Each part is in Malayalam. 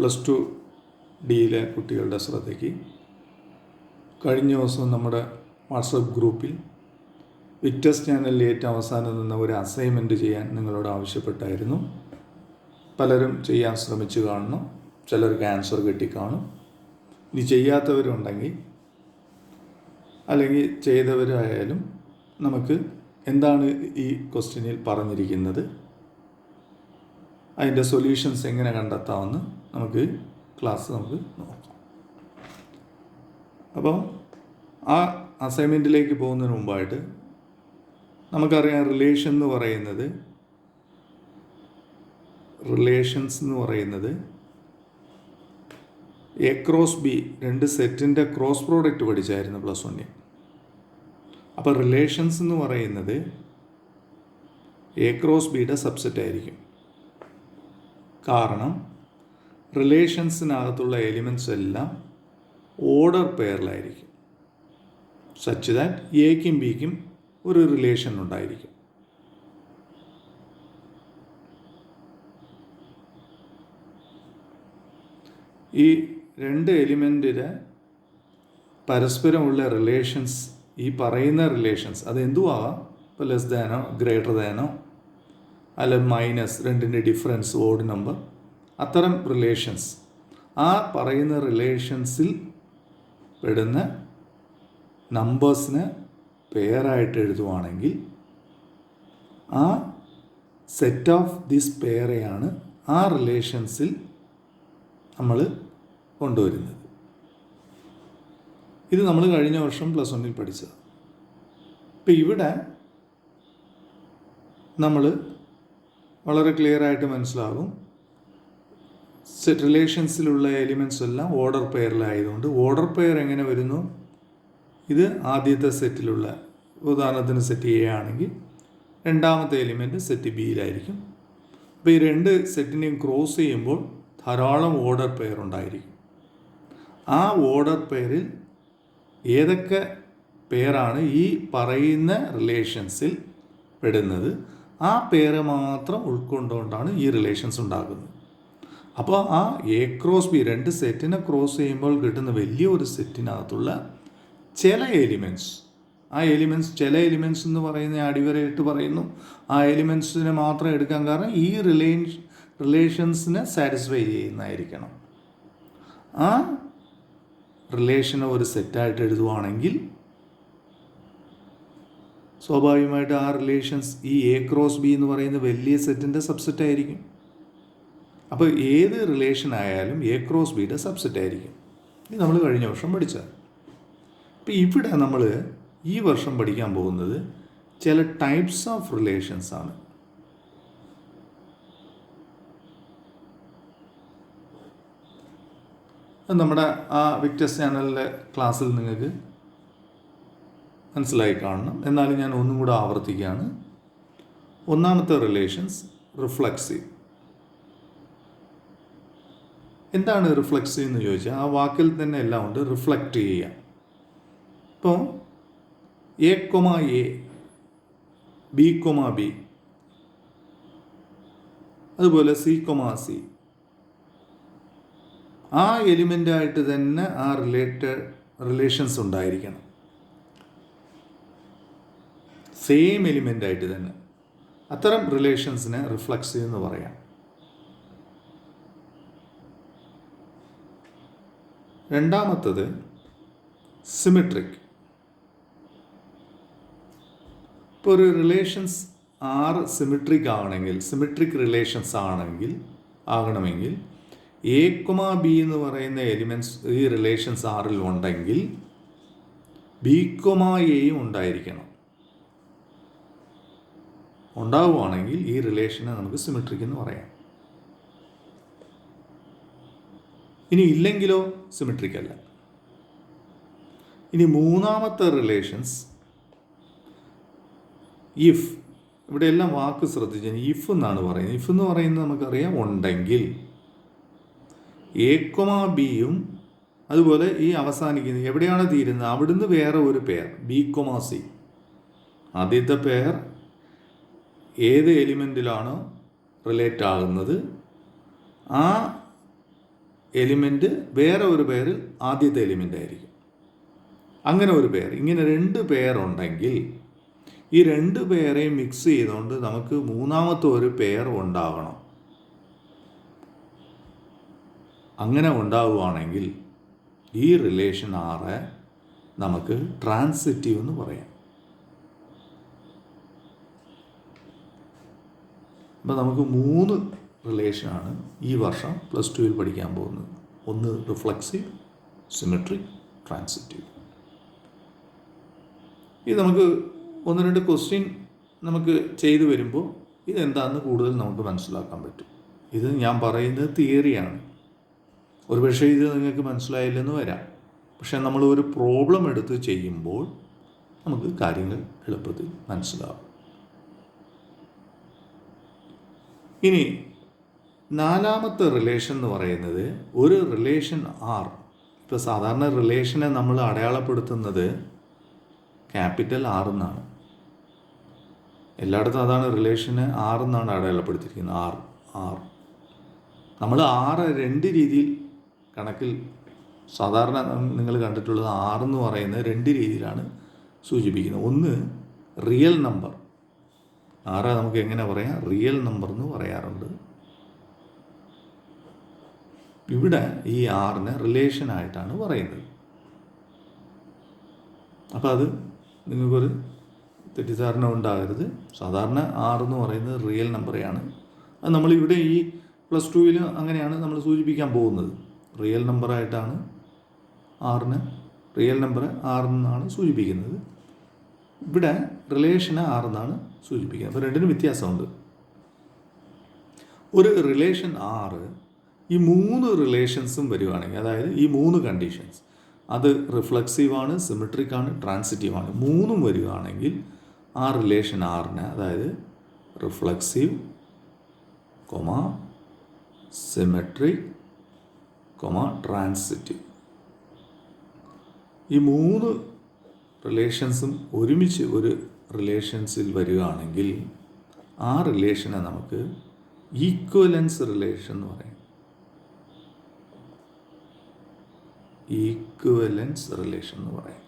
+2 ഡിയിലെ കുട്ടികളുടെ ശ്രദ്ധയ്ക്ക് കഴിഞ്ഞ ദിവസം നമ്മുടെ വാട്സപ്പ് ഗ്രൂപ്പിൽ വിക്ടേഴ്സ് ചാനലിൽ ഏറ്റവും അവസാനം നിന്ന ഒരു അസൈൻമെൻറ്റ് ചെയ്യാൻ നിങ്ങളോട് ആവശ്യപ്പെട്ടായിരുന്നു. പലരും ചെയ്യാൻ ശ്രമിച്ചു കാണണം, ചിലർക്ക് ആൻസർ കിട്ടിക്കാണും. ഇനി ചെയ്യാത്തവരുണ്ടെങ്കിൽ അല്ലെങ്കിൽ ചെയ്തവരായാലും നമുക്ക് എന്താണ് ഈ ക്വസ്റ്റ്യനിൽ പറഞ്ഞിരിക്കുന്നത്, അതിൻ്റെ സൊല്യൂഷൻസ് എങ്ങനെ കണ്ടെത്താമെന്ന് നമുക്ക് നോക്കാം. അപ്പോൾ ആ അസൈൻമെൻറ്റിലേക്ക് പോകുന്നതിന് മുമ്പായിട്ട് നമുക്കറിയാം റിലേഷൻസ് എന്ന് പറയുന്നത് എ ക്രോസ് ബി, രണ്ട് സെറ്റിൻ്റെ ക്രോസ് പ്രോഡക്റ്റ് പഠിച്ചായിരുന്നു +1. അപ്പോൾ റിലേഷൻസ് എന്ന് പറയുന്നത് എ ക്രോസ് ബിയുടെ സബ്സെറ്റ് ആയിരിക്കും. കാരണം റിലേഷൻസിനകത്തുള്ള എലിമെൻറ്റ്സ് എല്ലാം ഓർഡർ പെയറിലായിരിക്കും, സച്ച് ദാറ്റ് എക്കും ബിക്കും ഒരു റിലേഷൻ ഉണ്ടായിരിക്കും. ഈ രണ്ട് എലിമെൻറ്റിന് പരസ്പരമുള്ള റിലേഷൻസ്, ഈ പറയുന്ന റിലേഷൻസ് അത് എന്തുവാകാം, ഇപ്പോൾ ലെസ് ദാനോ ഗ്രേറ്റർ ദാനോ അല്ല മൈനസ്, രണ്ടിൻ്റെ ഡിഫറൻസ്, ഓഡ് നമ്പർ, അത്തരം റിലേഷൻസ്, ആ പറയുന്ന റിലേഷൻസിൽ പെടുന്ന നമ്പേഴ്സിന് പെയറായിട്ട് എഴുതുവാണെങ്കിൽ ആ സെറ്റ് ഓഫ് ദിസ് പെയറെയാണ് ആ റിലേഷൻസിൽ നമ്മൾ കൊണ്ടുവരുന്നത്. ഇത് നമ്മൾ കഴിഞ്ഞ വർഷം +1 പഠിച്ചത്. ഇപ്പം ഇവിടെ നമ്മൾ വളരെ ക്ലിയറായിട്ട് മനസ്സിലാകും, സെറ്റ് റിലേഷൻസിലുള്ള എലിമെൻറ്റ്സ് എല്ലാം ഓർഡർ പെയറിലായതുകൊണ്ട് ഓർഡർ പെയർ എങ്ങനെ വരുന്നു, ഇത് ആദ്യത്തെ സെറ്റിലുള്ള, ഉദാഹരണത്തിന് സെറ്റ് എ ആണെങ്കിൽ രണ്ടാമത്തെ എലിമെൻറ്റ് സെറ്റ് ബിയിലായിരിക്കും. അപ്പോൾ ഈ രണ്ട് സെറ്റിനെയും ക്രോസ് ചെയ്യുമ്പോൾ ധാരാളം ഓർഡർ പെയർ ഉണ്ടായിരിക്കും. ആ ഓർഡർ പെയറിൽ ഏതൊക്കെ പെയറാണ് ഈ പറയുന്ന റിലേഷൻസിൽ പെടുന്നത്, ആ പെയർ മാത്രം ഉൾക്കൊണ്ടുകൊണ്ടാണ് ഈ റിലേഷൻസ് ഉണ്ടാകുന്നത്. അപ്പോൾ ആ എ ക്രോസ് ബി, രണ്ട് സെറ്റിനെ ക്രോസ് ചെയ്യുമ്പോൾ കിട്ടുന്ന വലിയൊരു സെറ്റിനകത്തുള്ള ചില എലിമെൻറ്റ്സ്, ആ എലിമെൻറ്റ്സ്, ചില എലിമെൻറ്റ്സ് എന്ന് പറയുന്ന അടിവരയിട്ട് പറയുന്നു, ആ എലിമെൻറ്റ്സിനെ മാത്രം എടുക്കാൻ കാരണം ഈ റിലേഷൻസിനെ സാറ്റിസ്ഫൈ ചെയ്യുന്നതായിരിക്കണം. ആ റിലേഷനെ ഒരു സെറ്റായിട്ട് എഴുതുവാണെങ്കിൽ സ്വാഭാവികമായിട്ട് ആ റിലേഷൻസ് ഈ എ ക്രോസ് ബി എന്ന് പറയുന്ന വലിയ സെറ്റിൻ്റെ സബ്സെറ്റ് ആയിരിക്കും. അപ്പോൾ ഏത് റിലേഷൻ ആയാലും എ ക്രോസ് ബിയുടെ സബ്സെറ്റ് ആയിരിക്കും. ഇത് നമ്മൾ കഴിഞ്ഞ വർഷം പഠിച്ചത്. അപ്പോൾ ഇവിടെ നമ്മൾ ഈ വർഷം പഠിക്കാൻ പോകുന്നത് ചില ടൈപ്സ് ഓഫ് റിലേഷൻസ് ആണ്. നമ്മുടെ ആ വിക്ടേഴ്സ് ചാനലിലെ ക്ലാസ്സിൽ നിങ്ങൾക്ക് മനസ്സിലായി കാണണം, എന്നാലും ഞാൻ ഒന്നും കൂടെ ആവർത്തിക്കുകയാണ്. ഒന്നാമത്തെ റിലേഷൻസ് റിഫ്ലക്സീവ്. എന്താണ് റിഫ്ലക്സീവ് എന്ന് ചോദിച്ചാൽ ആ വാക്കിൽ തന്നെ എല്ലാം ഉണ്ട്, റിഫ്ലക്റ്റ് ചെയ്യുക. ഇപ്പോൾ എ, ബി, ബി, അതുപോലെ സി, ആ എലിമെൻ്റായിട്ട് തന്നെ ആ റിലേഷൻസ് ഉണ്ടായിരിക്കണം, സെയിം എലിമെൻ്റായിട്ട് തന്നെ. അത്തരം റിലേഷൻസിനെ റിഫ്ലക്സീവ് എന്ന് പറയാം. രണ്ടാമത്തത് സിമെട്രിക്. ഇപ്പോൾ ഒരു റിലേഷൻസ് 6 സിമെട്രിക് റിലേഷൻസ് ആകണമെങ്കിൽ എ, ബി എന്ന് പറയുന്ന എലിമെൻറ്റ്സ് ഈ റിലേഷൻസ് 6ൽ ഉണ്ടെങ്കിൽ ബി, എയും ഉണ്ടായിരിക്കണം. ഉണ്ടാവുകയാണെങ്കിൽ ഈ റിലേഷനെ നമുക്ക് സിമെട്രിക് എന്ന് പറയാം. ഇനി ഇല്ലെങ്കിലോ സിമെട്രിക് അല്ല. ഇനി മൂന്നാമത്തെ റിലേഷൻസ് ഇഫ്. ഇവിടെ എല്ലാം വാക്ക് ശ്രദ്ധിച്ചാൽ ഇഫ് എന്നാണ് പറയുന്നത്. ഇഫ് എന്ന് പറയുന്നത് നമുക്കറിയാം ഉണ്ടെങ്കിൽ എ, ബിയും അതുപോലെ ഈ അവസാനിക്കുന്നത് എവിടെയാണ് തീരുന്നത് അവിടുന്ന് വേറെ ഒരു പെയർ ബി, സി. ആദ്യത്തെ പെയർ ഏത് എലിമെൻറ്റിലാണോ റിലേറ്റ് ആകുന്നത് ആ എലിമെൻറ്റ് വേറെ ഒരു പെയറിൽ ആദ്യത്തെ എലിമെൻ്റ് ആയിരിക്കും. അങ്ങനെ ഒരു പെയർ, ഇങ്ങനെ 2 പെയർ ഉണ്ടെങ്കിൽ ഈ 2 പെയറേയും മിക്സ് ചെയ്തുകൊണ്ട് നമുക്ക് മൂന്നാമത്തെ ഒരു പെയർ ഉണ്ടാകണം. അങ്ങനെ ഉണ്ടാവുകയാണെങ്കിൽ ഈ റിലേഷൻ R നമുക്ക് ട്രാൻസിറ്റീവ് എന്ന് പറയാം. അപ്പോൾ നമുക്ക് 3 റിലേഷനാണ് ഈ വർഷം +2 പഠിക്കാൻ പോകുന്നത്. ഒന്ന് റിഫ്ലക്സീവ്, സിമെട്രിക്, ട്രാൻസിറ്റീവ്. ഇത് നമുക്ക് 1-2 ക്വസ്റ്റ്യൻ നമുക്ക് ചെയ്തു വരുമ്പോൾ ഇതെന്താണെന്ന് കൂടുതൽ നമുക്ക് മനസ്സിലാക്കാൻ പറ്റും. ഇത് ഞാൻ പറയുന്നത് തിയറിയാണ്. ഒരുപക്ഷെ ഇത് നിങ്ങൾക്ക് മനസ്സിലായില്ലെന്ന് വരാം. പക്ഷെ നമ്മൾ ഒരു പ്രോബ്ലം എടുത്ത് ചെയ്യുമ്പോൾ നമുക്ക് കാര്യങ്ങൾ എളുപ്പത്തിൽ മനസ്സിലാവും. ഇനി 4ാമത്തെ റിലേഷൻ എന്ന് പറയുന്നത് ഒരു റിലേഷൻ R. ഇപ്പോൾ സാധാരണ റിലേഷനെ നമ്മൾ അടയാളപ്പെടുത്തുന്നത് ക്യാപിറ്റൽ R എന്നാണ്. എല്ലായിടത്തും അതാണ് റിലേഷന് R എന്നാണ് അടയാളപ്പെടുത്തിയിരിക്കുന്നത്. R നമ്മൾ R 2 രീതിയിൽ കണക്കിൽ സാധാരണ നിങ്ങൾ കണ്ടിട്ടുള്ളത് R എന്ന് പറയുന്നത് 2 രീതിയിലാണ് സൂചിപ്പിക്കുന്നത്. ഒന്ന് റിയൽ നമ്പർ. R നമുക്ക് എങ്ങനെ പറയാം? റിയൽ നമ്പർ എന്ന് പറയാറുണ്ട്. ഇവിടെ ഈ Rനെ റിലേഷനായിട്ടാണ് പറയുന്നത്. അപ്പോൾ അത് നിങ്ങൾക്കൊരു തെറ്റിദ്ധാരണ ഉണ്ടാകരുത്. സാധാരണ R എന്ന് പറയുന്നത് റിയൽ നമ്പറെയാണ്. അത് നമ്മളിവിടെ ഈ +2 അങ്ങനെയാണ് നമ്മൾ സൂചിപ്പിക്കാൻ പോകുന്നത്. റിയൽ നമ്പറായിട്ടാണ് R റിയൽ നമ്പർ R എന്നാണ് സൂചിപ്പിക്കുന്നത്. ഇവിടെ റിലേഷന് R എന്നാണ് സൂചിപ്പിക്കുന്നത്. അപ്പോൾ രണ്ടിനും വ്യത്യാസമുണ്ട്. ഒരു റിലേഷൻ R ഈ 3 റിലേഷൻസും വരുവാണെങ്കിൽ, അതായത് ഈ 3 കണ്ടീഷൻസ്, അത് റിഫ്ലക്സീവാണ്, സിമെട്രിക്കാണ്, ട്രാൻസിറ്റീവാണ്, 3ഉം വരികയാണെങ്കിൽ ആ റിലേഷൻ Rന്, അതായത് റിഫ്ലക്സീവ്, സിമെട്രിക്, ട്രാൻസിറ്റീവ്, ഈ 3 റിലേഷൻസും ഒരുമിച്ച് ഒരു റിലേഷൻസിൽ വരികയാണെങ്കിൽ ആ റിലേഷനെ നമുക്ക് ഈക്വലൻസ് റിലേഷൻ എന്ന് പറയും. ഈക്വലൻസ് റിലേഷൻ എന്ന് പറയും.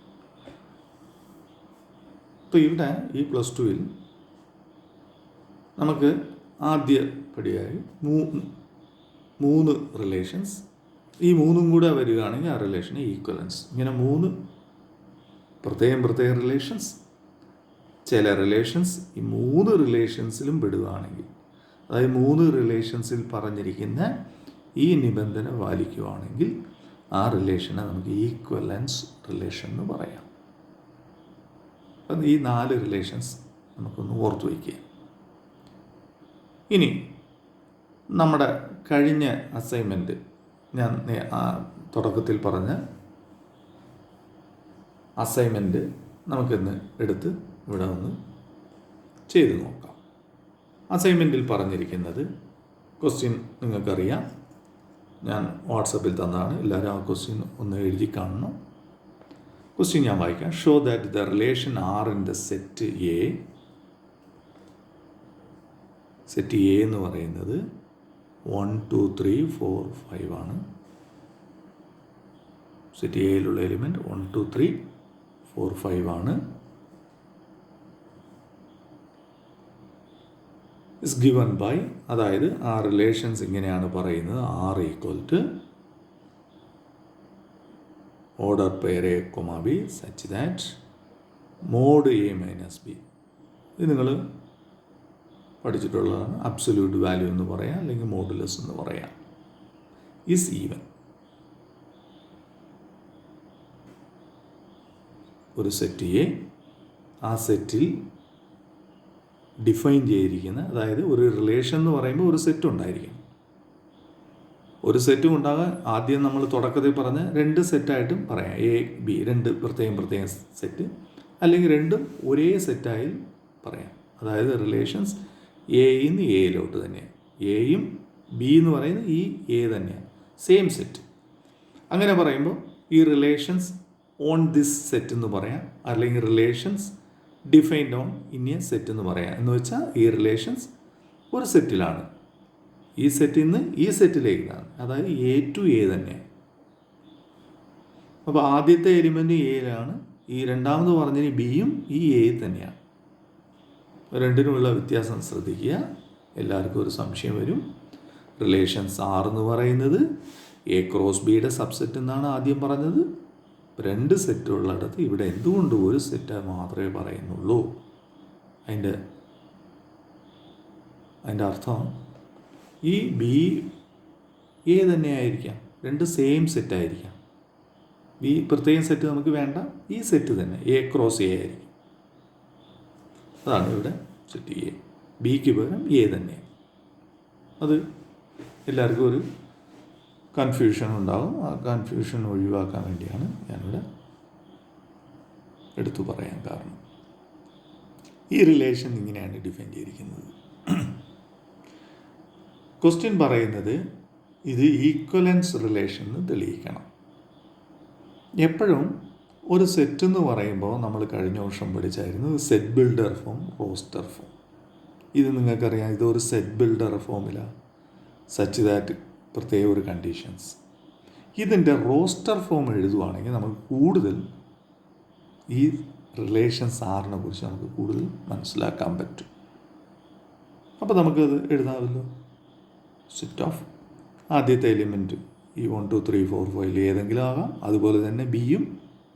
അപ്പോൾ ഇവിടെ ഈ +2 നമുക്ക് ആദ്യ പടിയായി 3 റിലേഷൻസ്, ഈ 3ഉം കൂടെ വരികയാണെങ്കിൽ ആ റിലേഷന് ഈക്വലൻസ്. ഇങ്ങനെ 3 പ്രത്യേക റിലേഷൻസ്. ചില റിലേഷൻസ് ഈ 3 റിലേഷൻസിലും പെടുകയാണെങ്കിൽ, അതായത് 3 റിലേഷൻസിൽ പറഞ്ഞിരിക്കുന്ന ഈ നിബന്ധന പാലിക്കുകയാണെങ്കിൽ ആ റിലേഷനെ നമുക്ക് ഈക്വലൻസ് റിലേഷൻ എന്ന് പറയാം. അപ്പം ഈ 4 റിലേഷൻസ് നമുക്കൊന്ന് ഓർത്തു വയ്ക്കുക. ഇനി നമ്മുടെ കഴിഞ്ഞ അസൈൻമെൻറ്റ്, ഞാൻ തുടക്കത്തിൽ പറഞ്ഞ അസൈൻമെൻറ്റ് നമുക്കിന്ന് എടുത്ത് ഇവിടെ ഒന്ന് ചെയ്തു നോക്കാം. അസൈൻമെൻറ്റിൽ പറഞ്ഞിരിക്കുന്നത് ക്വസ്റ്റ്യൻ നിങ്ങൾക്കറിയാം, ഞാൻ വാട്സപ്പിൽ തന്നതാണ്. എല്ലാവരും ആ ക്വസ്റ്റ്യൻ ഒന്ന് എഴുതി കാണണം. ക്വസ്റ്റ്യൻ ഞാൻ വായിക്കാം. Show that the relation R in the set A. Set A എന്ന് പറയുന്നത് 1, 2, 3, 4, 5 ആണ്. സെറ്റ് എയിലുള്ള എലിമെൻറ്റ് 1, 2, 3, 4, 5 ആണ്. ഇസ് ഗിവൺ ബൈ, അതായത് ആ റിലേഷൻസ് ഇങ്ങനെയാണ് പറയുന്നത്. R = order pair A, B such that mod A - B. ഇത് നിങ്ങൾ പഠിച്ചിട്ടുള്ളതാണ്. അബ്സല്യൂട്ട് വാല്യൂ എന്ന് പറയാം, അല്ലെങ്കിൽ മോഡുലസ് എന്ന് പറയാം. Is even. ഒരു സെറ്റ് A, ആ സെറ്റിൽ ഡിഫൈൻ ചെയ്തിരിക്കുന്ന, അതായത് ഒരു റിലേഷൻ എന്ന് പറയുമ്പോൾ ഒരു സെറ്റ് ഉണ്ടായിരിക്കും. ഒരു സെറ്റും ഉണ്ടാകാൻ ആദ്യം നമ്മൾ തുടക്കത്തിൽ പറഞ്ഞ 2 സെറ്റായിട്ടും പറയാം. A, B 2 പ്രത്യേകം സെറ്റ്, അല്ലെങ്കിൽ രണ്ടും ഒരേ സെറ്റായി പറയാം. അതായത് റിലേഷൻസ് Aയിൽ നിന്ന് Aയിലോട്ട് തന്നെയാണ്. Aയും B എന്ന് പറയുന്നത് ഈ A തന്നെയാണ്, സെയിം സെറ്റ്. അങ്ങനെ പറയുമ്പോൾ ഈ റിലേഷൻസ് ഓൺ ദിസ് സെറ്റ് എന്ന് പറയാം, അല്ലെങ്കിൽ relations defined on in A set എന്ന് പറയാം. എന്ന് വെച്ചാൽ ഈ റിലേഷൻസ് ഒരു സെറ്റിലാണ്. ഈ സെറ്റിൽ നിന്ന് ഈ സെറ്റിലേക്കാണ്, അതായത് എ ടു എ തന്നെയാണ്. അപ്പോൾ ആദ്യത്തെ എലിമെൻറ്റ് എയിലാണ്, ഈ രണ്ടാമത് പറഞ്ഞതിന് ബിയും ഈ എയിൽ തന്നെയാണ്. രണ്ടിനുമുള്ള വ്യത്യാസം ശ്രദ്ധിക്കുക. എല്ലാവർക്കും ഒരു സംശയം വരും. റിലേഷൻസ് ആർ എന്ന് പറയുന്നത് എ ക്രോസ് ബിയുടെ സബ്സെറ്റ് എന്നാണ് ആദ്യം പറഞ്ഞത്. 2 സെറ്റുള്ളിടത്ത് ഇവിടെ എന്തുകൊണ്ട് ഒരു സെറ്റ് മാത്രമേ പറയുന്നുള്ളൂ? അതിൻ്റെ അർത്ഥം ഈ ബി എ തന്നെ ആയിരിക്കാം, 2 സെയിം സെറ്റായിരിക്കാം. ഈ പ്രത്യേകം സെറ്റ് നമുക്ക് വേണ്ട, ഈ സെറ്റ് തന്നെ എ ക്രോസ് എ ആയിരിക്കും. അതാണ് ഇവിടെ സെറ്റ് എ. ബിക്ക് പകരം എ തന്നെ. അത് എല്ലാവർക്കും ഒരു കൺഫ്യൂഷൻ ഉണ്ടാകും. ആ കൺഫ്യൂഷൻ ഒഴിവാക്കാൻ വേണ്ടിയാണ് ഞാനിവിടെ എടുത്തു പറയാൻ കാരണം. ഈ റിലേഷൻ ഇങ്ങനെയാണ് ഡിഫൈൻ ചെയ്തിരിക്കുന്നത്. ക്വസ്റ്റ്യൻ പറയുന്നത് ഇത് ഈക്വലൻസ് റിലേഷൻ എന്ന് തെളിയിക്കണം. എപ്പോഴും ഒരു സെറ്റ് എന്ന് പറയുമ്പോൾ നമ്മൾ കഴിഞ്ഞ വർഷം പഠിച്ചായിരുന്നു set builder form, roster form. ഇത് നിങ്ങൾക്കറിയാം, ഇതൊരു സെറ്റ് ബിൽഡർ ഫോമിലാണ്. സച്ച് ദാറ്റ് പ്രത്യേക ഒരു കണ്ടീഷൻസ്. ഇതിൻ്റെ റോസ്റ്റർ ഫോം എഴുതുവാണെങ്കിൽ നമുക്ക് കൂടുതൽ ഈ റിലേഷൻസ് ആറിനെ കുറിച്ച് നമുക്ക് കൂടുതൽ മനസ്സിലാക്കാൻ പറ്റും. അപ്പോൾ നമുക്കത് എഴുതാമല്ലോ. സെറ്റ് ഓഫ് ആദ്യത്തെ എലിമെൻറ്റ് ഈ 1 2 3 4 5 ഏതെങ്കിലും ആകാം. അതുപോലെ തന്നെ ബിയും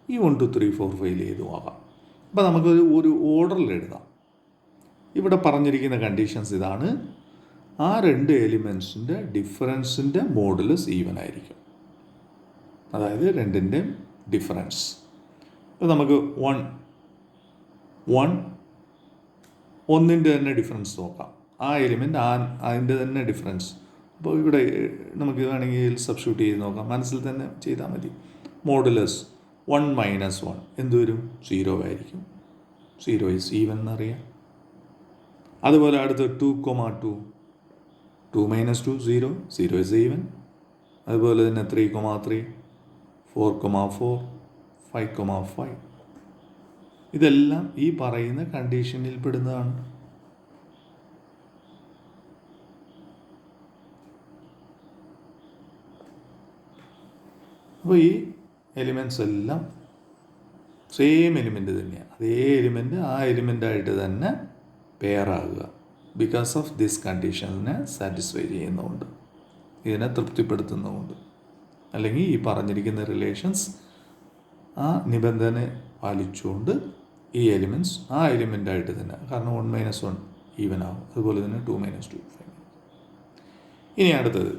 ഈ 1 2 3 4 5 ഏതും ആകാം. അപ്പോൾ നമുക്ക് ഒരു ഓർഡറിൽ എഴുതാം. ഇവിടെ പറഞ്ഞിരിക്കുന്ന കണ്ടീഷൻസ് ഇതാണ്. ആ 2 എലിമെൻസിൻ്റെ ഡിഫറൻസിൻ്റെ മോഡുലസ് ഈവൻ ആയിരിക്കും. അതായത് 2ൻ്റെ ഡിഫറൻസ്. അപ്പോൾ നമുക്ക് 1 തന്നെ ഡിഫറൻസ് നോക്കാം. ആ എലിമെൻറ്റ് അതിൻ്റെ തന്നെ ഡിഫറൻസ്. അപ്പോൾ ഇവിടെ നമുക്ക് വേണമെങ്കിൽ സബ്സ്റ്റിറ്റ്യൂട്ട് ചെയ്ത് നോക്കാം. മനസ്സിൽ തന്നെ ചെയ്താൽ മതി. മോഡുലസ് 1 - 1 എന്ത് വരും? 0 ആയിരിക്കും. 0 ഈസ് ഈവൻ എന്നറിയാം. അതുപോലെ അടുത്ത് 2, 2 2 - 2 0, 0 ഈസ് ഈവൻ. അതുപോലെ തന്നെ 3, 3 4, 4 5, 5 ഇതെല്ലാം ഈ പറയുന്ന കണ്ടീഷനിൽ പെടുന്നതാണ്. അപ്പോൾ ഈ എലിമെൻറ്റ്സ് എല്ലാം സെയിം എലിമെൻറ്റ് തന്നെയാണ്. അതേ എലിമെൻറ്റ് ആ എലിമെൻ്റായിട്ട് തന്നെ പെയറാകുക. ബിക്കോസ് ഓഫ് ദിസ് കണ്ടീഷനെ സാറ്റിസ്ഫൈ ചെയ്യുന്നതുകൊണ്ട്, ഇതിനെ തൃപ്തിപ്പെടുത്തുന്നതുകൊണ്ട്, അല്ലെങ്കിൽ ഈ പറഞ്ഞിരിക്കുന്ന റിലേഷൻസ് ആ നിബന്ധന പാലിച്ചുകൊണ്ട് ഈ എലിമെൻറ്റ്സ് ആ എലിമെൻ്റായിട്ട് തന്നെ, കാരണം 1 - 1 ഈവൻ ആകും. അതുപോലെ തന്നെ 2 - 2 5. ഇനി അടുത്തത്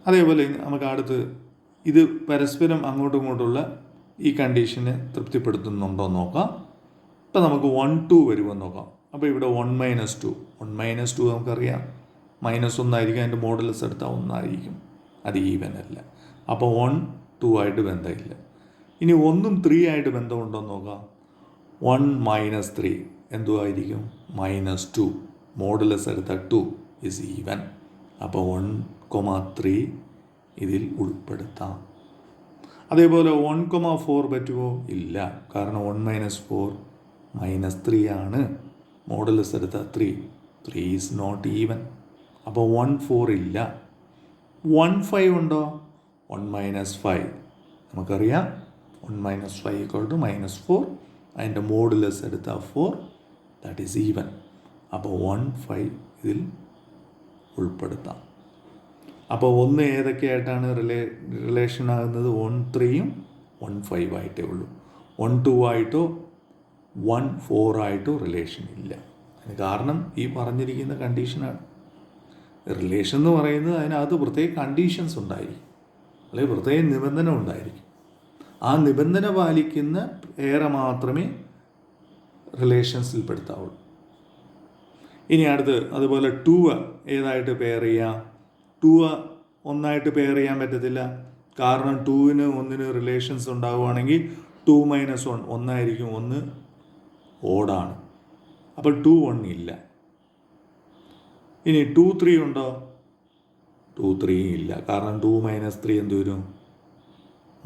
അതേപോലെ നമുക്ക് അടുത്ത് ഇത് പരസ്പരം അങ്ങോട്ടും ഇങ്ങോട്ടുള്ള ഈ കണ്ടീഷനെ തൃപ്തിപ്പെടുത്തുന്നുണ്ടോ എന്ന് നോക്കാം. ഇപ്പം നമുക്ക് 1 2 വരുമെന്ന് നോക്കാം. അപ്പോൾ ഇവിടെ 1 - 2 1 - 2 നമുക്കറിയാം -1 ആയിരിക്കും. അതിൻ്റെ മോഡുലസ് എടുത്താൽ 1 ആയിരിക്കും. അത് ഈവൻ അല്ല. അപ്പോൾ 1 2 ആയിട്ട് ബന്ധമില്ല. ഇനി 1ഉം 3 ആയിട്ട് ബന്ധമുണ്ടോ എന്ന് നോക്കാം. 1 - 3 എന്തുമായിരിക്കും? -2. മോഡുലസ് എടുത്താൽ 2 ഈസ് ഈവൻ. അപ്പോൾ 1, 3 ഇതിൽ ഉൾപ്പെടുത്താം. അതേപോലെ 1, 4 പറ്റുമോ? ഇല്ല. കാരണം 1 - 4 -3 ആണ്. മോഡുലസ് എടുത്താൽ 3 ഈസ് നോട്ട് ഈവൻ. അപ്പോൾ 1 4 ഇല്ല. 1 5 ഉണ്ടോ? 1 - 5 നമുക്കറിയാം. 1 - 5 = -4. അതിൻ്റെ മോഡുലസ് എടുത്താൽ 4, ദാറ്റ് ഈസ് ഈവൻ. അപ്പോൾ 1 5 ഇതിൽ ഉൾപ്പെടുത്താം. അപ്പോൾ 1 ഏതൊക്കെയായിട്ടാണ് റിലേഷൻ ആകുന്നത്? 1 3ഉം 1 5 ആയിട്ടേ ഉള്ളൂ. 1 2 ആയിട്ടോ 1 4 ആയിട്ടോ റിലേഷൻ ഇല്ല. അതിന് കാരണം ഈ പറഞ്ഞിരിക്കുന്ന കണ്ടീഷനാണ്. റിലേഷൻ എന്ന് പറയുന്നത് അതിനകത്ത് പ്രത്യേക കണ്ടീഷൻസ് ഉണ്ടായിരിക്കും, അല്ലെങ്കിൽ പ്രത്യേക നിബന്ധന ഉണ്ടായിരിക്കും. ആ നിബന്ധന പാലിക്കുന്ന ഏറെ മാത്രമേ റിലേഷൻസിൽ പെടുത്താവുള്ളൂ. ഇനി അടുത്ത് അതുപോലെ 2 ഏതായിട്ട് പെയർ ചെയ്യാം? 2 ഒന്നായിട്ട് പെയർ ചെയ്യാൻ പറ്റത്തില്ല. കാരണം 2ന് 1ന് റിലേഷൻസ് ഉണ്ടാവുകയാണെങ്കിൽ 2 - 1 1ആയിരിക്കും. 1 ഓടാണ്. അപ്പോൾ 2 1 ഇല്ല. ഇനി 2 3 ഉണ്ടോ? 2 3 ഇല്ല. കാരണം 2 - 3 എന്ത് വരും?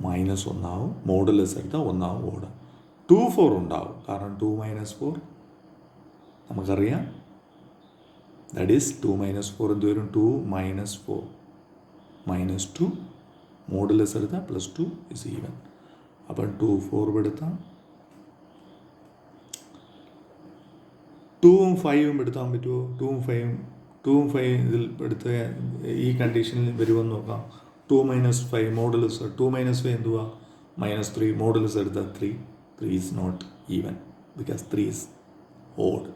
-1 ആവും. മോഡുലസ് എടുത്താൽ 1 ആവും. ഓടാം. 2 4 ഉണ്ടാവും. കാരണം 2 - 4 നമുക്കറിയാം ദാറ്റ് ഈസ് 2 മൈനസ് 4 എന്ത് വരും? 2 മൈനസ് 4 മൈനസ് 2 മോഡുലസ് എടുത്താൽ പ്ലസ് 2 ഇസ് ഈവൻ. അപ്പം 2 4 എടുത്താൽ 2ഉം 5ഉം എടുത്താൻ പറ്റുമോ? 2ഉം 5 ഇതിൽ എടുത്ത് ഈ കണ്ടീഷനിൽ വരുമെന്ന് നോക്കാം. 2 മൈനസ് 5 മോഡുലസ് 2 മൈനസ് 5 എന്തുവാ? -3 മോഡുലസ് എടുത്താൽ 3 is not even because 3 is odd.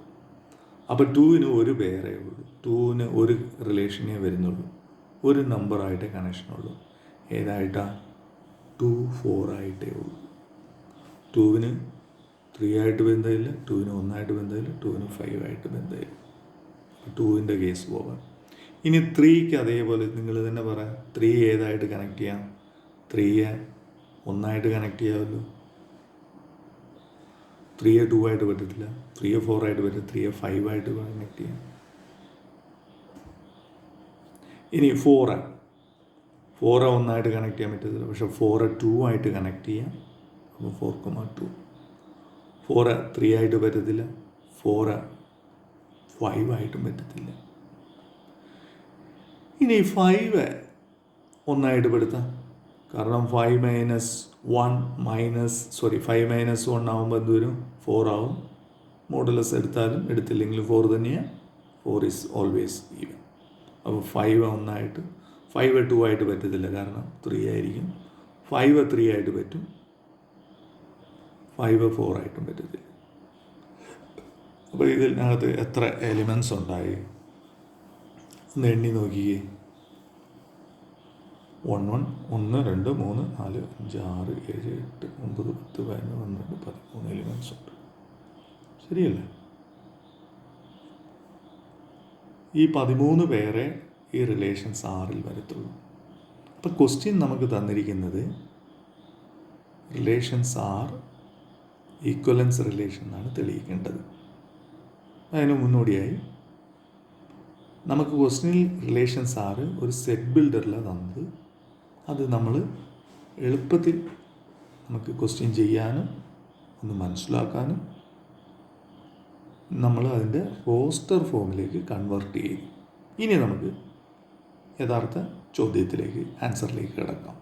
അപ്പോൾ 2ന് ഒരു പേരേ ഉള്ളൂ, 2ന് ഒരു റിലേഷനേ വരുന്നുള്ളൂ, ഒരു നമ്പറായിട്ടേ കണക്ഷനുള്ളൂ. ഏതായിട്ടാണ്? 2 4 ആയിട്ടേ ഉള്ളൂ. 2ന് 3 ആയിട്ട് ബന്ധമില്ല, 2ന് 1 ആയിട്ട് ബന്ധമില്ല, 2ന് 5 ആയിട്ട് ബന്ധമില്ല. 2ൻ്റെ കേസ് പോകാം. ഇനി 3ക്ക് അതേപോലെ നിങ്ങൾ തന്നെ പറയാം. 3 ഏതായിട്ട് കണക്ട് ചെയ്യാം? 3യെ 1 ആയിട്ട് കണക്ട് ചെയ്യാമല്ലോ. 3യെ 2 ആയിട്ട് പറ്റത്തില്ല, 3യെ 4 ആയിട്ട് പറ്റില്ല, 3യെ 5 ആയിട്ട് കണക്ട് ചെയ്യാം. ഇനി 4 1 ആയിട്ട് കണക്ട് ചെയ്യാൻ പറ്റത്തില്ല, പക്ഷെ 4 2 ആയിട്ട് കണക്ട് ചെയ്യാം. അപ്പോൾ 4,2. 4 3 ആയിട്ട് പറ്റത്തില്ല, 4 5 ആയിട്ടും പറ്റത്തില്ല. ഇനി 5 1 പെടുത്താം. കാരണം 5 മൈനസ് 1 ആകുമ്പോൾ എന്ത് വരും? 4 ആവും. മോഡുലസ് എടുത്താലും എടുത്തില്ലെങ്കിലും 4 തന്നെയാണ്. 4 ഈസ് ഓൾവേസ് ഈവൻ. അപ്പോൾ 5 1 5 2 ആയിട്ട് പറ്റത്തില്ല, കാരണം 3 ആയിരിക്കും. 5 3 ആയിട്ട് പറ്റും, 5 4 ആയിട്ടും പറ്റത്തില്ല. അപ്പോൾ ഇതിനകത്ത് എത്ര എലിമെൻറ്റ്സ് ഉണ്ടായി ഒന്ന് എണ്ണി നോക്കിയേ. 1 2 3 4 5 6 7 8 9 10 11 12 13 എലിമെൻറ്റ്സ് ഉണ്ട്. ശരിയല്ലേ? ഈ 13 പേരെ ഈ റിലേഷൻസ് ആറിൽ വരത്തുള്ളൂ. അപ്പോൾ ക്വസ്റ്റ്യൻ നമുക്ക് തന്നിരിക്കുന്നത് റിലേഷൻസ് ആർ ഈക്വലൻസ് റിലേഷൻ എന്നാണ് തെളിയിക്കേണ്ടത്. അതിന് മുന്നോടിയായി നമുക്ക് ക്വസ്റ്റ്യനിൽ റിലേഷൻസ് ആറ് ഒരു സെറ്റ് ബിൽഡറിലാണ് തന്നത്. അത് നമ്മൾ എളുപ്പത്തിൽ നമുക്ക് ക്വസ്റ്റ്യൻ ചെയ്യാനും ഒന്ന് മനസ്സിലാക്കാനും നമ്മൾ അതിൻ്റെ റോസ്റ്റർ ഫോമിലേക്ക് കൺവേർട്ട് ചെയ്യും. ഇനി നമുക്ക് യഥാർത്ഥ ചോദ്യത്തിലേക്ക്, ആൻസറിലേക്ക് കിടക്കാം.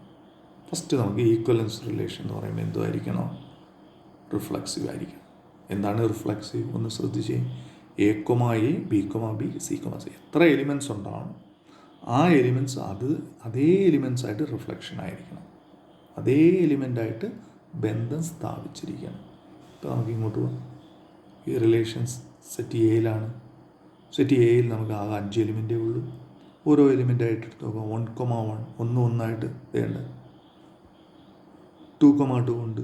ഫസ്റ്റ് നമുക്ക് ഈക്വലൻസ് റിലേഷൻ എന്ന് പറയുമ്പോൾ എന്തുമായിരിക്കണം? റിഫ്ലക്സീവ് ആയിരിക്കണം. എന്താണ് റിഫ്ലക്സീവ്? ഒന്ന് ശ്രദ്ധിച്ചേ. A, B, B, C, C എത്ര എലിമെൻറ്റ്സ് ഉണ്ടാവണം, ആ എലിമെൻറ്റ്സ് അതേ എലിമെൻറ്റ്സ് ആയിട്ട് റിഫ്ലക്ഷൻ ആയിരിക്കണം, അതേ എലിമെൻ്റായിട്ട് ബന്ധം സ്ഥാപിച്ചിരിക്കണം. ഇപ്പോൾ നമുക്ക് ഇങ്ങോട്ട് പോകാം. ഈ റിലേഷൻസ് സെറ്റ് എയിലാണ്. സെറ്റ് എയിൽ നമുക്ക് ആകെ 5 എലിമെൻറ്റേ ഉള്ളൂ. ഓരോ എലിമെൻ്റായിട്ട് എടുത്ത് നോക്കാം. 1,1 1 വേണ്ട, 2,2 ഉണ്ട്,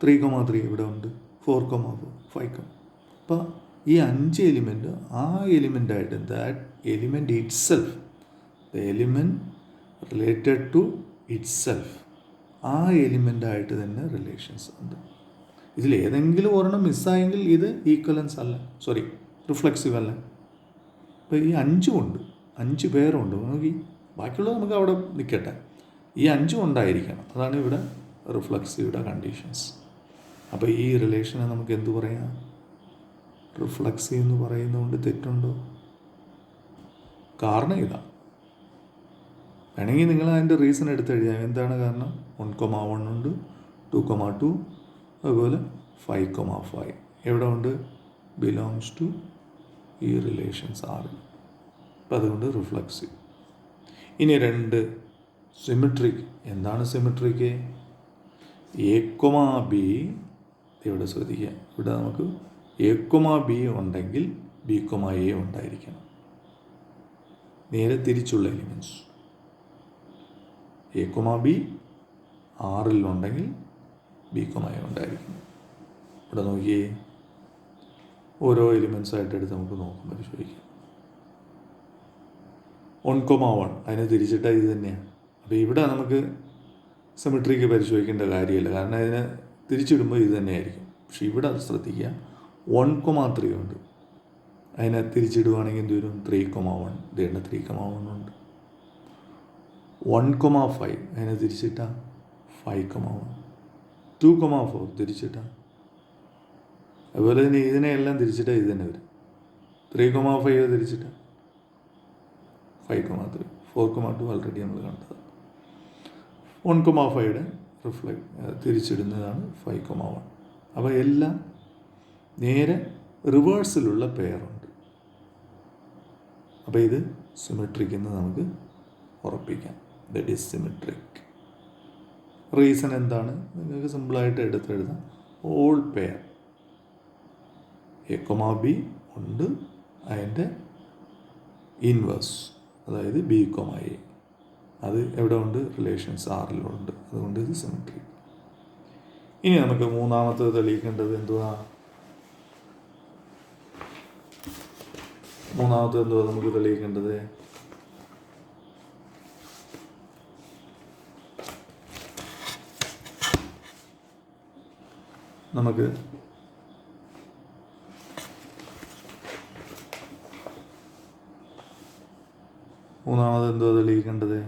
3,3 ഇവിടെ ഉണ്ട്, 4,4 5. അപ്പോൾ ഈ 5 എലിമെൻറ്റ് ആ എലിമെൻ്റായിട്ട്, that element itself, the element related to itself, ആ എലിമെൻ്റായിട്ട് തന്നെ റിലേഷൻസ് ഉണ്ട്. ഇതിൽ ഏതെങ്കിലും ഒരെണ്ണം മിസ്സായെങ്കിൽ ഇത് ഈക്വലൻസ് അല്ല, റിഫ്ലക്സീവ് അല്ല. അപ്പോൾ ഈ 5 ഉണ്ട്, 5 പേരുണ്ട്. നോക്കി, ബാക്കിയുള്ളത് നമുക്ക് അവിടെ നിൽക്കട്ടെ. ഈ 5 ഉണ്ടായിരിക്കണം. അതാണ് ഇവിടെ റിഫ്ലക്സീവിടെ കണ്ടീഷൻസ്. അപ്പോൾ ഈ റിലേഷനെ നമുക്ക് എന്തു പറയാം? റിഫ്ലക്സീവ് എന്ന് പറയുന്നതുകൊണ്ട് തെറ്റുണ്ടോ? കാരണം ഇതാ. വേണമെങ്കിൽ നിങ്ങൾ അതിൻ്റെ റീസൺ എടുത്ത് എഴുതാം. എന്താണ് കാരണം? 1,1 ഉണ്ട്, 2,2, അതുപോലെ 5,5 എവിടെ ഉണ്ട്? ബിലോങ്സ് ടു ഈ റിലേഷൻസ് ആറ്. അപ്പം അതുകൊണ്ട് റിഫ്ലക്സീവ്. ഇനി 2 സിമെട്രിക്. എന്താണ് സിമെട്രിക്ക്? A, B ഇവിടെ ശ്രദ്ധിക്കുക. ഇവിടെ നമുക്ക് A, B ഉണ്ടെങ്കിൽ B, A ഉണ്ടായിരിക്കണം. നേരെ തിരിച്ചുള്ള elements. A, B ആറിലുണ്ടെങ്കിൽ B, A ഉണ്ടായിരിക്കണം. ഇവിടെ നോക്കിയേ, ഓരോ എലിമെൻറ്റ്സ് ആയിട്ട് എടുത്ത് നമുക്ക് പരിശോധിക്കാം. 1,1 അതിനെ തിരിച്ചിട്ടാൽ ഇത് തന്നെയാണ്. അപ്പോൾ ഇവിടെ നമുക്ക് സിമെട്രിക്ക് പരിശോധിക്കേണ്ട കാര്യമില്ല, കാരണം അതിനെ തിരിച്ചിടുമ്പോൾ ഇത് തന്നെയായിരിക്കും. പക്ഷെ ഇവിടെ അത് ശ്രദ്ധിക്കുക. 1,3 ഉണ്ട്, അതിനെ തിരിച്ചിടുവാണെങ്കിൽ എന്ത് വരും? 3,1. ഇതേണ്ട 3,1 ഉണ്ട്. 1,5 അതിനെ തിരിച്ചിട്ടാൽ 5,1. 2,4 തിരിച്ചിട്ടാൽ, അതുപോലെ തന്നെ ഇതിനെയെല്ലാം തിരിച്ചിട്ടാൽ ഇത് തന്നെ വരും. 3,5 തിരിച്ചിട്ട് 5,3. 4,2 ഓൾറെഡി നമ്മൾ കണ്ടത്. 1,5 തിരിച്ചിടുന്നതാണ് 5,1. അപ്പോൾ എല്ലാം നേരെ റിവേഴ്സിലുള്ള പെയറുണ്ട്. അപ്പോൾ ഇത് സിമെട്രിക് എന്ന് നമുക്ക് ഉറപ്പിക്കാം. That is symmetric. റീസൺ എന്താണ്? നിങ്ങൾക്ക് സിമ്പിളായിട്ട് എടുത്തെഴുതാം. ഓൾ പെയർ A, B ഉണ്ട്, അതിൻ്റെ ഇൻവേഴ്സ് അതായത് B, A അത് എവിടെ ഉണ്ട്? റിലേഷൻസ് Rലുണ്ട്. അതുകൊണ്ട് ഇത് സിമെട്രിക്. ഇനി നമുക്ക് മൂന്നാമത്തത് തെളിയിക്കേണ്ടത് എന്തുവാ? നമുക്ക് തെളിയിക്കേണ്ടത് നമുക്ക് തെളിയിക്കേണ്ടത്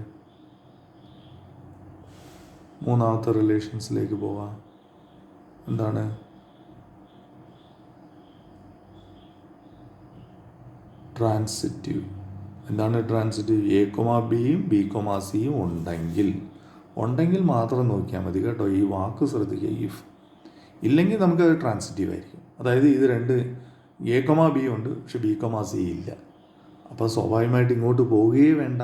മൂന്നാമത്തെ റിലേഷൻസിലേക്ക് പോവാം. എന്താണ്? ട്രാൻസിറ്റീവ്. എന്താണ് ട്രാൻസിറ്റീവ്? A, B, C ഉണ്ടെങ്കിൽ മാത്രം നോക്കിയാൽ മതി കേട്ടോ. ഈ വാക്ക് ശ്രദ്ധിക്കുക, ഇഫ്. ഇല്ലെങ്കിൽ നമുക്കത് ട്രാൻസിറ്റീവ് ആയിരിക്കും. അതായത് ഇത് രണ്ട് A, B ഉണ്ട്, പക്ഷെ B, C ഇല്ല. അപ്പോൾ സ്വാഭാവികമായിട്ട് ഇങ്ങോട്ട് പോവുകയേ വേണ്ട.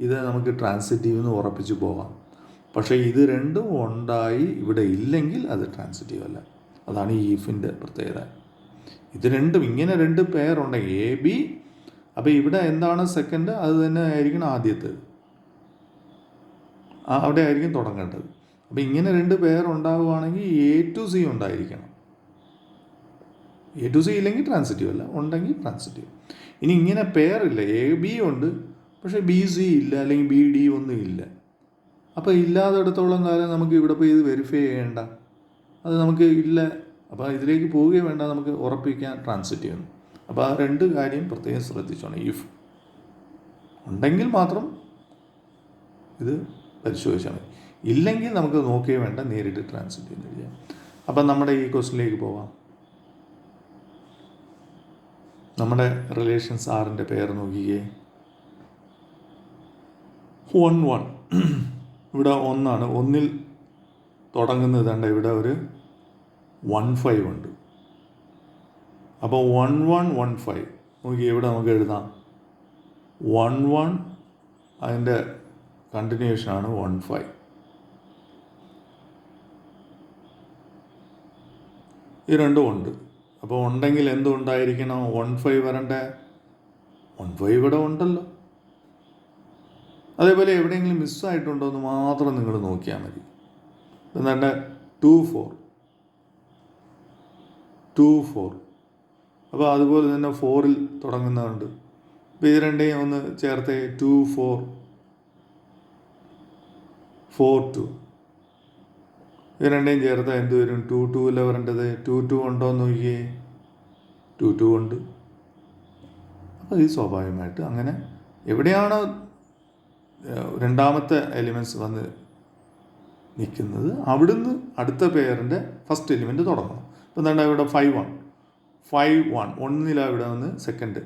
ഇത് നമുക്ക് ട്രാൻസിറ്റീവ് എന്ന് ഉറപ്പിച്ച് പോകാം. പക്ഷേ ഇത് രണ്ടും ഉണ്ടായി ഇവിടെ ഇല്ലെങ്കിൽ അത് ട്രാൻസിറ്റീവ് അല്ല. അതാണ് ഈ ഇഫിൻ്റെ പ്രത്യേകത. ഇത് രണ്ടും ഇങ്ങനെ രണ്ട് പെയർ ഉണ്ടെങ്കിൽ A, B, അപ്പോൾ ഇവിടെ എന്താണ് സെക്കൻഡ്? അത് തന്നെ ആയിരിക്കണം ആദ്യത്തേത്. അവിടെ ആയിരിക്കും തുടങ്ങേണ്ടത്. അപ്പോൾ ഇങ്ങനെ രണ്ട് പെയർ ഉണ്ടാവുകയാണെങ്കിൽ A to C ഉണ്ടായിരിക്കണം. A to C ഇല്ലെങ്കിൽ ട്രാൻസിറ്റീവ് അല്ല, ഉണ്ടെങ്കിൽ ട്രാൻസിറ്റീവ്. ഇനി ഇങ്ങനെ പെയർ ഇല്ല, A, B ഉണ്ട്, പക്ഷേ B, C ഇല്ല, അല്ലെങ്കിൽ B, D ഒന്നും ഇല്ല. അപ്പോൾ ഇല്ലാത്തിടത്തോളം കാലം നമുക്ക് ഇവിടെ പോയി ഇത് വെരിഫൈ ചെയ്യേണ്ട, അത് നമുക്ക് ഇല്ല. അപ്പോൾ ഇതിലേക്ക് പോവുകയും വേണ്ട, നമുക്ക് ഉറപ്പിക്കാൻ ട്രാൻസിറ്റീവ് എന്ന്. അപ്പോൾ ആ രണ്ട് കാര്യം പ്രത്യേകം ശ്രദ്ധിച്ചോണം. ഇഫ് ഉണ്ടെങ്കിൽ മാത്രം ഇത് പരിശോധിച്ചാൽ മതി, ഇല്ലെങ്കിൽ നമുക്ക് നോക്കുകയും വേണ്ട, നേരിട്ട് ട്രാൻസിറ്റീവ് എന്ന് എഴുതാം. അപ്പം നമ്മുടെ ഈ ക്വസ്റ്റിനിലേക്ക് പോവാം. നമ്മുടെ റിലേഷൻസ് ആറിൻ്റെ പേര് നോക്കിക്കേ. 1, ഇവിടെ 1 ഒന്നിൽ തുടങ്ങുന്നത് കണ്ട ഇവിടെ ഒരു 1,5 ഉണ്ട്. അപ്പോൾ 1, 1, 1, 5 നോക്കി ഇവിടെ നമുക്ക് എഴുതാം. 1, 1 അതിൻ്റെ കണ്ടിന്യൂഷനാണ് 1, 5. ഈ രണ്ടും ഉണ്ട്. അപ്പോൾ ഉണ്ടെങ്കിൽ എന്തുണ്ടായിരിക്കണം? 1, 5 വരണ്ടേ? 1, 5 ഇവിടെ ഉണ്ടല്ലോ. അതേപോലെ എവിടെയെങ്കിലും മിസ്സായിട്ടുണ്ടോ എന്ന് മാത്രം നിങ്ങൾ നോക്കിയാൽ മതി. എന്താണ്ട് 2, 4. അപ്പോൾ അതുപോലെ തന്നെ 4ൽ തുടങ്ങുന്നതുണ്ട്. അപ്പോൾ ഇത് രണ്ടേയും ഒന്ന് ചേർത്തേ. 2, 4, 4, 2. ഇത് രണ്ടേയും ചേർത്താൽ എന്ത് വരും? 2, 2 വരേണ്ടത്. 2, 2 ഉണ്ടോ എന്ന് നോക്കിയേ. 2, 2 ഉണ്ട്. അപ്പോൾ ഇത് സ്വാഭാവികമായിട്ട് അങ്ങനെ എവിടെയാണോ രണ്ടാമത്തെ എലിമെൻറ്റ്സ് വന്ന് നിൽക്കുന്നത് അവിടുന്ന് അടുത്ത പെയറിൻ്റെ ഫസ്റ്റ് എലിമെൻറ്റ് തുടങ്ങണം. ഇപ്പം എന്താ ഇവിടെ 5, 1 ഒന്നിലാണ് ഇവിടെ വന്ന് സെക്കൻഡ്,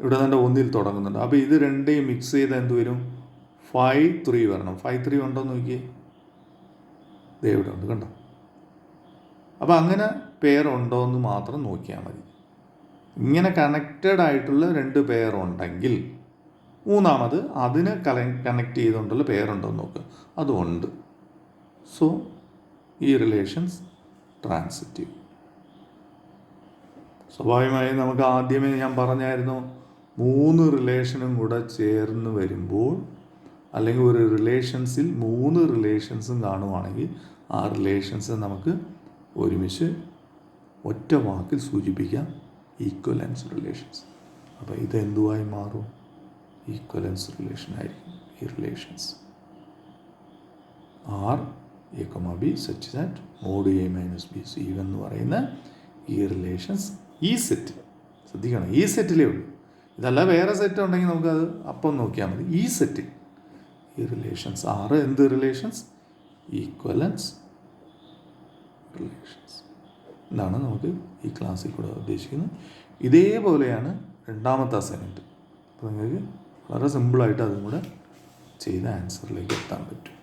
ഇവിടെ തന്നെ 1ൽ തുടങ്ങുന്നുണ്ട്. അപ്പോൾ ഇത് രണ്ടേയും മിക്സ് ചെയ്താൽ എന്ത് വരും? 5, 3 വരണം. 5, 3 ഉണ്ടോ എന്ന് നോക്കിയേ. ഇവിടെ ഉണ്ട്, കണ്ടോ? അപ്പോൾ അങ്ങനെ പെയർ ഉണ്ടോ എന്ന് മാത്രം നോക്കിയാൽ മതി. ഇങ്ങനെ കണക്റ്റഡ് ആയിട്ടുള്ള രണ്ട് പെയർ ഉണ്ടെങ്കിൽ മൂന്നാമത് അതിനെ കണക്ട് ചെയ്തുകൊണ്ടുള്ള പെയർ ഉണ്ടോ എന്ന് നോക്കുക. അതുകൊണ്ട് സോ ഈ റിലേഷൻസ് ട്രാൻസിറ്റീവ്. സ്വാഭാവികമായും നമുക്ക് ആദ്യമേ ഞാൻ പറഞ്ഞായിരുന്നു, 3 റിലേഷനും കൂടെ ചേർന്ന് വരുമ്പോൾ അല്ലെങ്കിൽ ഒരു റിലേഷൻസിൽ 3 റിലേഷൻസും കാണുവാണെങ്കിൽ ആ റിലേഷൻസ് നമുക്ക് ഒരുമിച്ച് ഒറ്റ വാക്കിൽ സൂചിപ്പിക്കാം, ഈക്വലൻസ് റിലേഷൻസ്. അപ്പോൾ ഇത് എന്തുവായി മാറും? ഈക്വലൻസ് റിലേഷൻ ആയിരിക്കും. ഈ relations R A, B such that mod A minus B is even എന്ന് പറയുന്ന ഈ റിലേഷൻസ് ഈ സെറ്റ് ശ്രദ്ധിക്കണം, ഈ സെറ്റിലേ ഉള്ളൂ. ഇതല്ല വേറെ സെറ്റ് ഉണ്ടെങ്കിൽ നമുക്കത് അപ്പം നോക്കിയാൽ മതി. ഈ സെറ്റ് ഈ റിലേഷൻസ് ആറ് എന്ത് റിലേഷൻസ്? Equivalence relations. ഇതാണ് നമുക്ക് ഈ ക്ലാസ്സിൽ കൂടെ ഉദ്ദേശിക്കുന്നത്. ഇതേപോലെയാണ് രണ്ടാമത്തെ അസൈൻമെൻറ്റ്. അപ്പോൾ നിങ്ങൾക്ക് വളരെ സിമ്പിളായിട്ട് അതും കൂടെ ചെയ്ത് ആൻസറിലേക്ക് എത്താൻ പറ്റും.